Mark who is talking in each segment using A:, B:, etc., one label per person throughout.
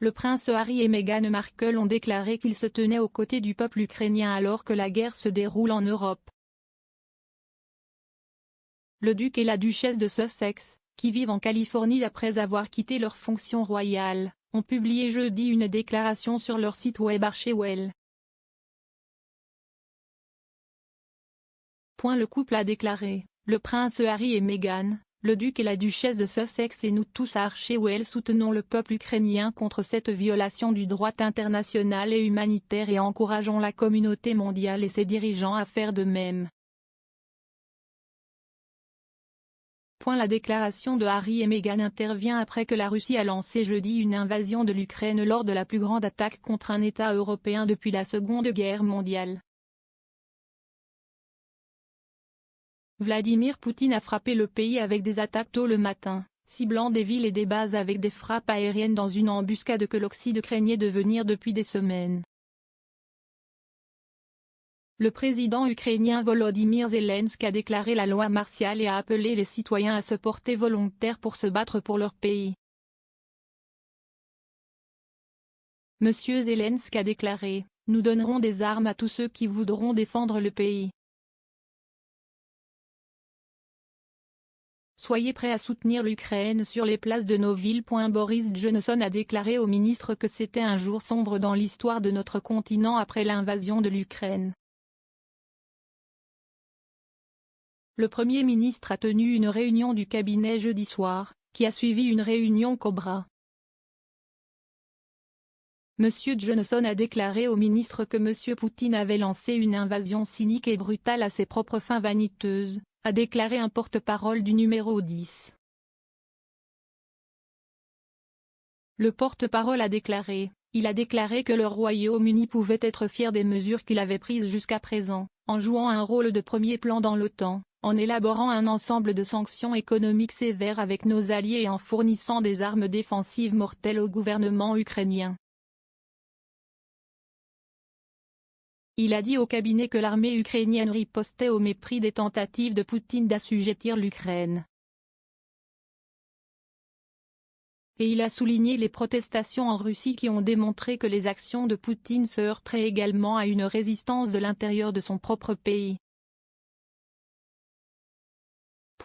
A: Le prince Harry et Meghan Markle ont déclaré qu'ils se tenaient aux côtés du peuple ukrainien alors que la guerre se déroule en Europe. Le duc et la duchesse de Sussex, qui vivent en Californie après avoir quitté leurs fonctions royales, ont publié jeudi une déclaration sur leur site web Archewell. Le couple a déclaré: le prince Harry et Meghan, le duc et la duchesse de Sussex et nous tous à Archewell soutenons le peuple ukrainien contre cette violation du droit international et humanitaire et encourageons la communauté mondiale et ses dirigeants à faire de même. La déclaration de Harry et Meghan intervient après que la Russie a lancé jeudi une invasion de l'Ukraine lors de la plus grande attaque contre un État européen depuis la Seconde Guerre mondiale. Vladimir Poutine a frappé le pays avec des attaques tôt le matin, ciblant des villes et des bases avec des frappes aériennes dans une embuscade que l'Occident craignait devenir depuis des semaines. Le président ukrainien Volodymyr Zelensky a déclaré la loi martiale et a appelé les citoyens à se porter volontaires pour se battre pour leur pays. Monsieur Zelensky a déclaré: « Nous donnerons des armes à tous ceux qui voudront défendre le pays. Soyez prêts à soutenir l'Ukraine sur les places de nos villes. » Boris Johnson a déclaré au ministre que c'était un jour sombre dans l'histoire de notre continent après l'invasion de l'Ukraine. Le Premier ministre a tenu une réunion du cabinet jeudi soir, qui a suivi une réunion Cobra. Monsieur Johnson a déclaré au ministre que Monsieur Poutine avait lancé une invasion cynique et brutale à ses propres fins vaniteuses, a déclaré un porte-parole du numéro 10. Le porte-parole a déclaré: « Il a déclaré que le Royaume-Uni pouvait être fier des mesures qu'il avait prises jusqu'à présent, en jouant un rôle de premier plan dans l'OTAN, en élaborant un ensemble de sanctions économiques sévères avec nos alliés et en fournissant des armes défensives mortelles au gouvernement ukrainien. » Il a dit au cabinet que l'armée ukrainienne ripostait au mépris des tentatives de Poutine d'assujettir l'Ukraine. Et il a souligné les protestations en Russie qui ont démontré que les actions de Poutine se heurteraient également à une résistance de l'intérieur de son propre pays.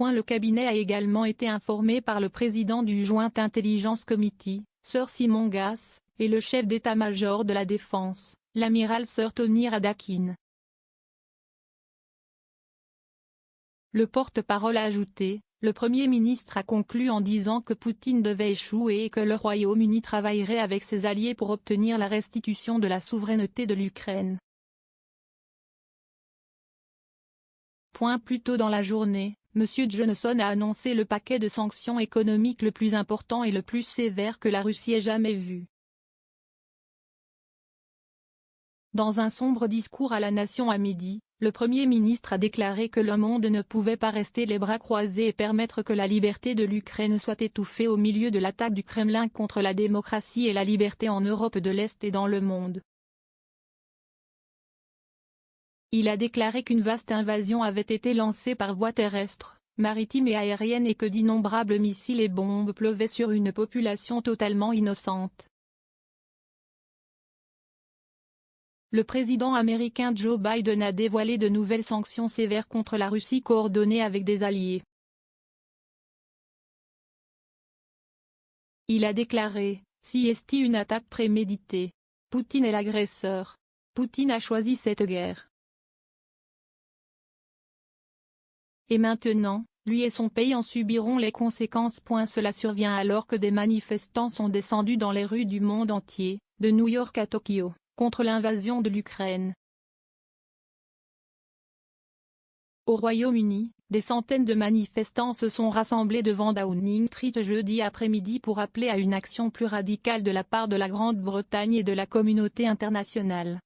A: Le cabinet a également été informé par le président du Joint Intelligence Committee, Sir Simon Gass, et le chef d'état-major de la Défense, l'amiral Sir Tony Radakin. Le porte-parole a ajouté: « Le Premier ministre a conclu en disant que Poutine devait échouer et que le Royaume-Uni travaillerait avec ses alliés pour obtenir la restitution de la souveraineté de l'Ukraine. » Plus tôt dans la journée, M. Johnson a annoncé le paquet de sanctions économiques le plus important et le plus sévère que la Russie ait jamais vu. Dans un sombre discours à la nation à midi, le Premier ministre a déclaré que le monde ne pouvait pas rester les bras croisés et permettre que la liberté de l'Ukraine soit étouffée au milieu de l'attaque du Kremlin contre la démocratie et la liberté en Europe de l'Est et dans le monde. Il a déclaré qu'une vaste invasion avait été lancée par voie terrestre, maritime et aérienne et que d'innombrables missiles et bombes pleuvaient sur une population totalement innocente. Le président américain Joe Biden a dévoilé de nouvelles sanctions sévères contre la Russie coordonnées avec des alliés. Il a déclaré: « Si est une attaque préméditée. Poutine est l'agresseur. Poutine a choisi cette guerre. Et maintenant, lui et son pays en subiront les conséquences. » Cela survient alors que des manifestants sont descendus dans les rues du monde entier, de New York à Tokyo, contre l'invasion de l'Ukraine. Au Royaume-Uni, des centaines de manifestants se sont rassemblés devant Downing Street jeudi après-midi pour appeler à une action plus radicale de la part de la Grande-Bretagne et de la communauté internationale.